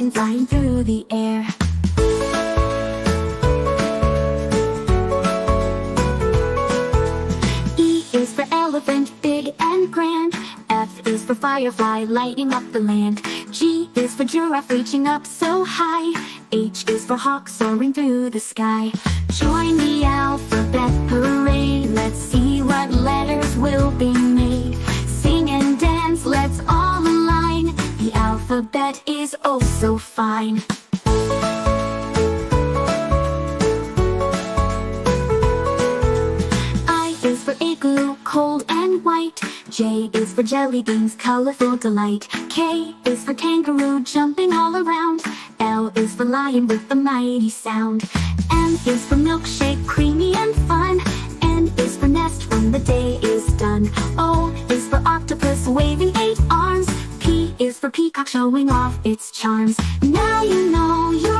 dragon flying through the air. E is for elephant, big and grand. F is for firefly, lighting up the land. G is for giraffe, reaching up so high. H is for hawk, soaring through the sky. Join the alphabet parade. Let's see what letters will be made. Sing and dance, let's all align. The alphabet is oh so fine. I is for igloo, cold and white. J is for jelly beans, colorful delight. K is for kangaroo, jumping all around. L is for lion with the mighty sound. M is for milkshake, creamy and fun. N is for nest when the day is done. O is for octopus, waving 8 arms. P is for peacock, showing off its charms. Now you know you're